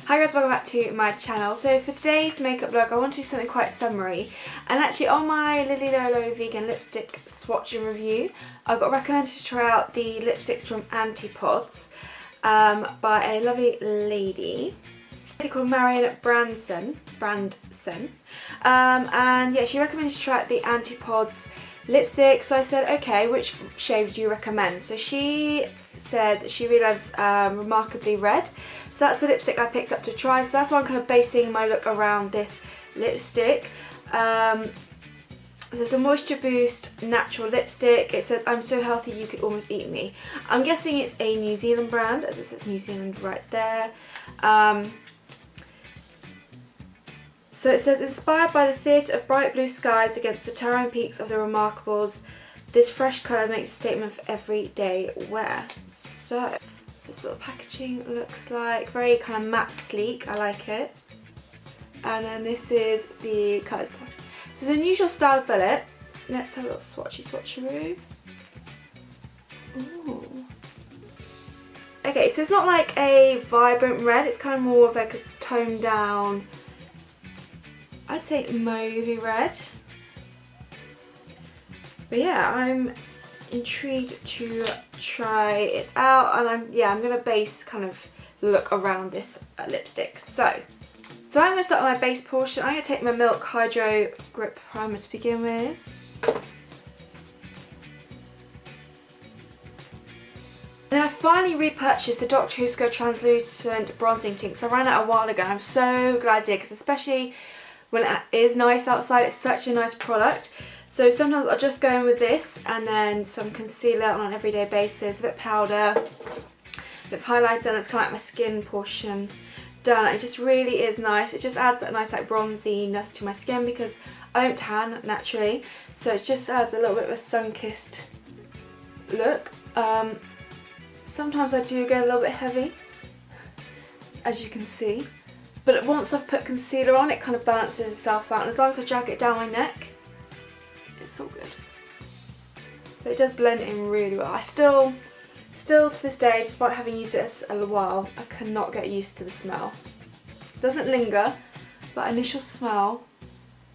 Hi guys, welcome back to my channel. So for today's makeup look I want to do something quite summery, and actually on my Lily Lolo vegan lipstick swatch and review I got recommended to try out the lipsticks from Antipods by a lovely lady called Marion Branson. And yeah, she recommended to try out the Antipods lipstick, so I said okay, which shade do you recommend? So she said that she really loves Remarkably Red, so that's the lipstick I picked up to try. So that's why I'm kind of basing my look around this lipstick. So it's a moisture boost natural lipstick. It says I'm so healthy you could almost eat me. I'm guessing it's a New Zealand brand, as it says New Zealand right there. So it says, inspired by the theatre of bright blue skies against the towering peaks of the Remarkables, this fresh colour makes a statement for everyday wear. So this sort of packaging looks like, very kind of matte sleek, I like it. And then this is the colours. So it's an unusual style of bullet. Let's have a little swatcheroo. Ooh. Okay, so it's not like a vibrant red, it's kind of more of like a toned down, I'd say mauvey red. But yeah, I'm intrigued to try it out, and I'm gonna base kind of look around this lipstick. So I'm gonna start with my base portion. I'm gonna take my Milk Hydro Grip Primer to begin with. And I finally repurchased the Dr. Husko Translucent Bronzing Tint, because I ran out a while ago and I'm so glad I did, because especially when it is nice outside, it's such a nice product. So sometimes I'll just go in with this and then some concealer on an everyday basis, a bit of powder, a bit of highlighter, and it's kind of like my skin portion done. It just really is nice. It just adds a nice like bronziness to my skin because I don't tan naturally, so it just adds a little bit of a sun-kissed look. Sometimes I do get a little bit heavy, as you can see. But once I've put concealer on, it kind of balances itself out, and as long as I drag it down my neck, it's all good. But it does blend in really well. I still to this day, despite having used it a while, I cannot get used to the smell. It doesn't linger, but initial smell,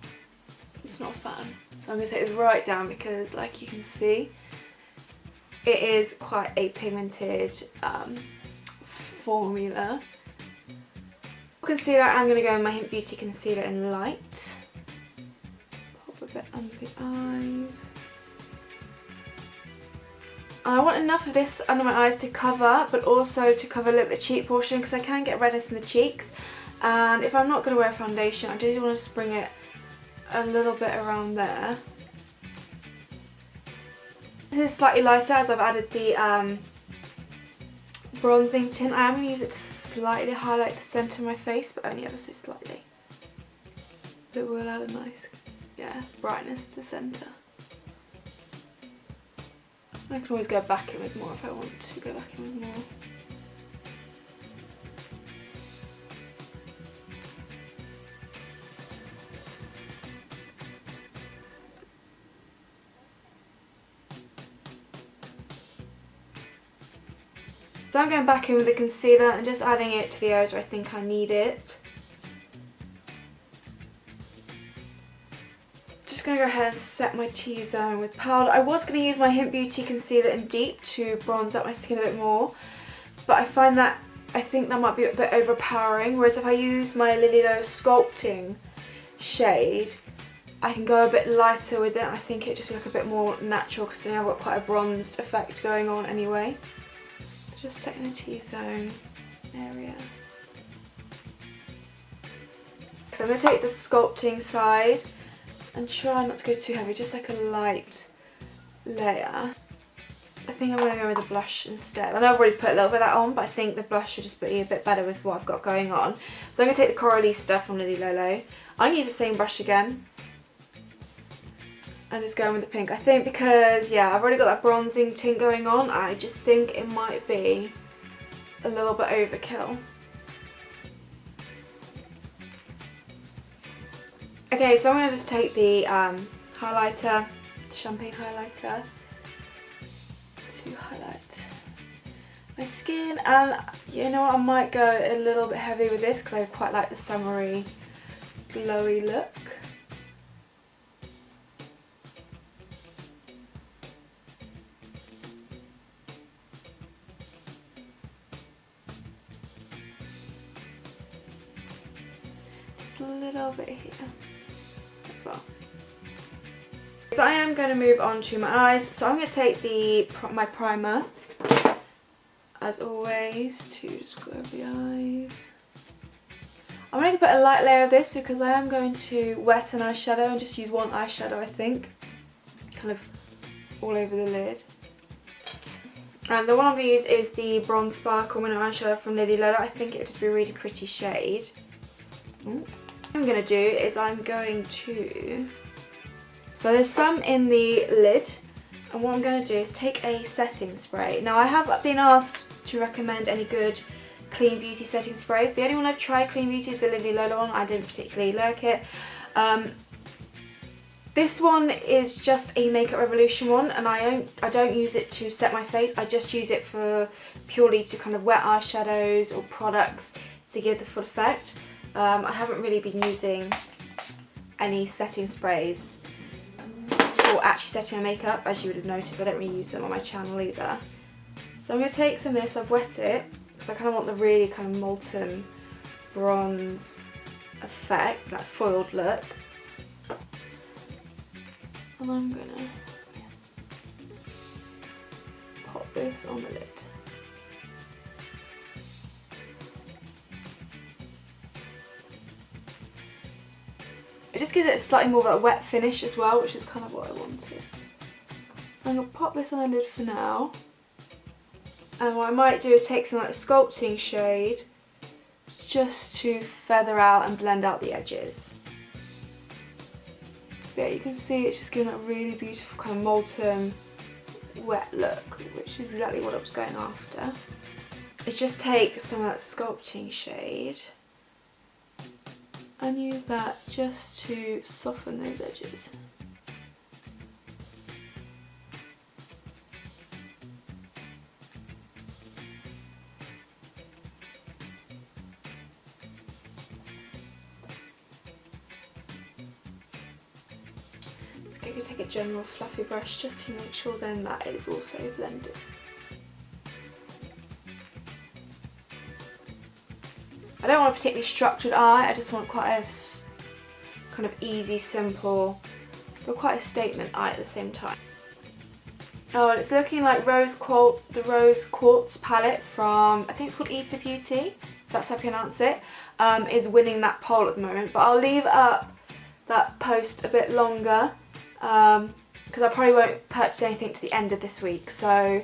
I'm just not a fan. So I'm going to take this right down because, like you can see, it is quite a pigmented formula. Concealer, I'm going to go in my Hint Beauty Concealer in Light. Pop a bit under the eyes. And I want enough of this under my eyes to cover, but also to cover a little bit of the cheek portion, because I can get redness in the cheeks. And if I'm not going to wear foundation, I do want to just bring it a little bit around there. This is slightly lighter as I've added the bronzing tint. I am going to use it to slightly highlight the centre of my face, but only ever so slightly. It will add a nice, brightness to the centre. I can always go back in with more if I want to go back in with more. So I'm going back in with the concealer and just adding it to the areas where I think I need it. Just going to go ahead and set my T-zone with powder. I was going to use my Hint Beauty Concealer in Deep to bronze up my skin a bit more, but I think that might be a bit overpowering, whereas if I use my Lily Lolo Sculpting shade, I can go a bit lighter with it, and I think it just look a bit more natural, because then I've got quite a bronzed effect going on anyway. Just setting the T-zone area. So I'm going to take the sculpting side and try not to go too heavy, just like a light layer. I think I'm going to go with a blush instead. I know I've already put a little bit of that on, but I think the blush should just be a bit better with what I've got going on. So I'm going to take the Corally stuff from Lily Lolo. I'm going to use the same brush again. And just going with the pink. I think because, I've already got that bronzing tint going on, I just think it might be a little bit overkill. Okay, so I'm going to just take the highlighter, the champagne highlighter, to highlight my skin. And you know what, I might go a little bit heavy with this because I quite like the summery glowy look. Just a little bit here as well. So I am going to move on to my eyes. So I'm going to take my primer, as always, to just go over the eyes. I'm going to put a light layer of this because I am going to wet an eyeshadow and just use one eyeshadow, I think, kind of all over the lid. And the one I'm going to use is the Bronze Sparkle Winter Eyeshadow from Lily Lola. I think it would just be a really pretty shade. What I'm going to do is so there's some in the lid, and what I'm going to do is take a setting spray. Now I have been asked to recommend any good Clean Beauty setting sprays. The only one I've tried Clean Beauty is the Lily Lola one. I didn't particularly like it. This one is just a Makeup Revolution one, and I don't use it to set my face. I just use it for purely to kind of wet eyeshadows or products to give the full effect. I haven't really been using any setting sprays or actually setting my makeup, as you would have noticed. I don't really use them on my channel either. So I'm going to take some of this, I've wet it, because I kind of want the really kind of molten bronze effect, that foiled look. And I'm going to pop this on the lid. It just gives it slightly more of a wet finish as well, which is kind of what I wanted. So I'm going to pop this on the lid for now. And what I might do is take some like sculpting shade just to feather out and blend out the edges. But yeah, you can see it's just giving that really beautiful kind of molten wet look, which is exactly what I was going after. Is just take some of that sculpting shade and use that just to soften those edges. Just going to take a general fluffy brush just to make sure then that is also blended. I don't want a particularly structured eye, I just want quite a kind of easy, simple, but quite a statement eye at the same time. Oh, and it's looking like the Rose Quartz palette from, I think it's called E for Beauty, if that's how I pronounce it, is winning that poll at the moment. But I'll leave up that post a bit longer, because I probably won't purchase anything to the end of this week. So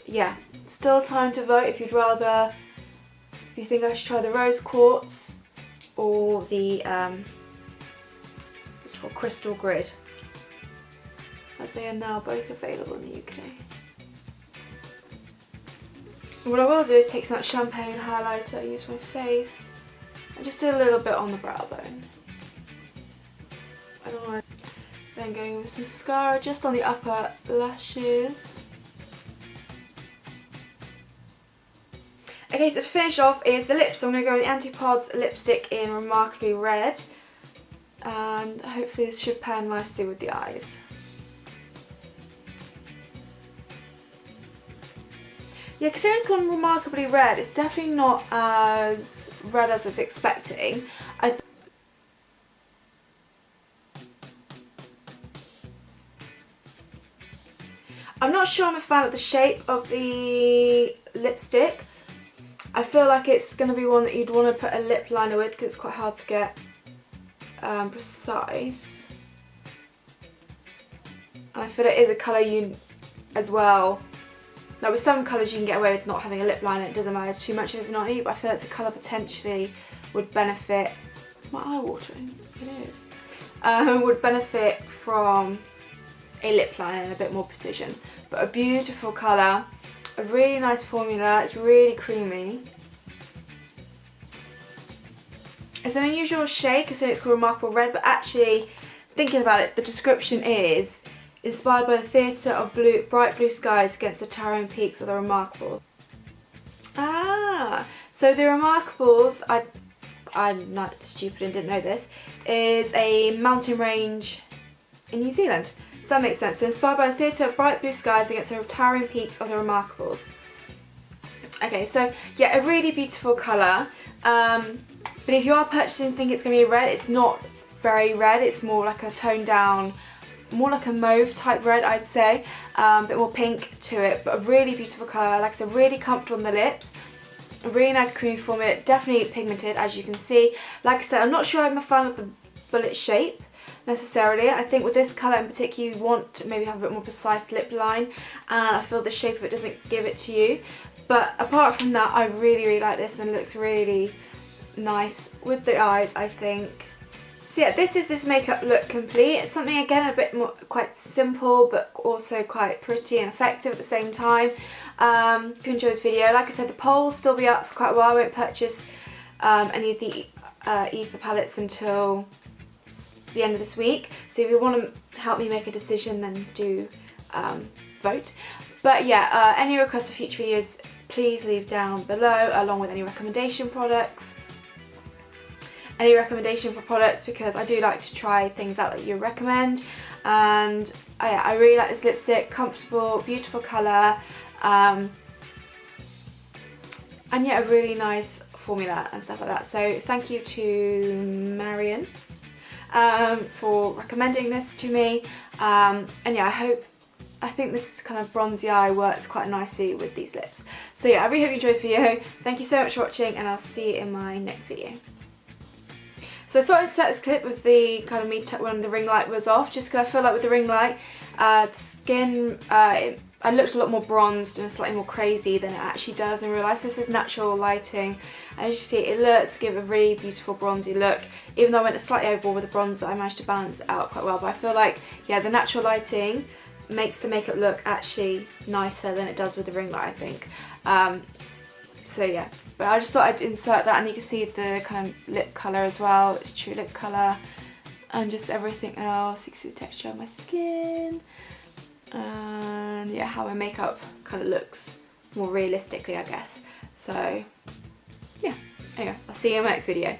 yeah, still time to vote if you'd rather. If you think I should try the Rose Quartz or the it's called Crystal Grid, as they are now both available in the UK. And what I will do is take some of that champagne highlighter, use my face, and just do a little bit on the brow bone. Then going with some mascara just on the upper lashes. Okay, so to finish off is the lips. So I'm going to go with the Antipods lipstick in Remarkably Red, and hopefully this should pair nicely with the eyes. Yeah, considering it's gone Remarkably Red, it's definitely not as red as I was expecting. I'm not sure I'm a fan of the shape of the lipstick. I feel like it's going to be one that you'd want to put a lip liner with because it's quite hard to get precise. And I feel it is a colour you as well. Like with some colours you can get away with not having a lip liner, it doesn't matter too much if it's not neat, but I feel it's a colour potentially would benefit. Is my eye watering? It is. Would benefit from a lip liner and a bit more precision. But a beautiful colour. A really nice formula, it's really creamy. It's an unusual shade because it's called Remarkable Red, but actually, thinking about it, the description is inspired by the theatre of bright blue skies against the towering peaks of the Remarkables. Ah, so the Remarkables, I'm not stupid and didn't know this, is a mountain range in New Zealand. So that makes sense. So inspired by the theatre of bright blue skies against the towering peaks of the Remarkables. Okay, so yeah, a really beautiful colour. But if you are purchasing and think it's going to be red, it's not very red. It's more like a toned down, more like a mauve type red, I'd say. A bit more pink to it, but a really beautiful colour. Like I said, really comfortable on the lips. A really nice creamy formula, definitely pigmented as you can see. Like I said, I'm not sure I'm a fan of the bullet shape necessarily. I think with this colour in particular you want to maybe have a bit more precise lip line, and I feel the shape of it doesn't give it to you. But apart from that, I really like this, and it looks really nice with the eyes, I think. So yeah, this is this makeup look complete. It's something again a bit more quite simple but also quite pretty and effective at the same time. If you enjoyed this video, like I said, the poll will still be up for quite a while. I won't purchase any of the Ether palettes until the end of this week. So if you want to help me make a decision, then do vote. But yeah, any requests for future videos, please leave down below, along with any recommendation products. Any recommendation for products, because I do like to try things out that you recommend. And I really like this lipstick, comfortable, beautiful colour, and yeah, a really nice formula and stuff like that. So thank you to Marion for recommending this to me, and yeah, I think this kind of bronzy eye works quite nicely with these lips. So yeah, I really hope you enjoyed this video. Thank you so much for watching, and I'll see you in my next video. So I thought I'd set this clip with the kind of me when the ring light was off, just because I feel like with the ring light, the skin, I looked a lot more bronzed and slightly more crazy than it actually does in real life. This is natural lighting, and as you see, it looks to give a really beautiful bronzy look. Even though I went slightly overboard with the bronzer, I managed to balance it out quite well. But I feel like, yeah, the natural lighting makes the makeup look actually nicer than it does with the ring light, I think. So yeah, but I just thought I'd insert that, and you can see the kind of lip colour as well. It's true lip colour, and just everything else. You can see the texture of my skin, and yeah, how my makeup kind of looks more realistically, I guess. So yeah, anyway, I'll see you in my next video.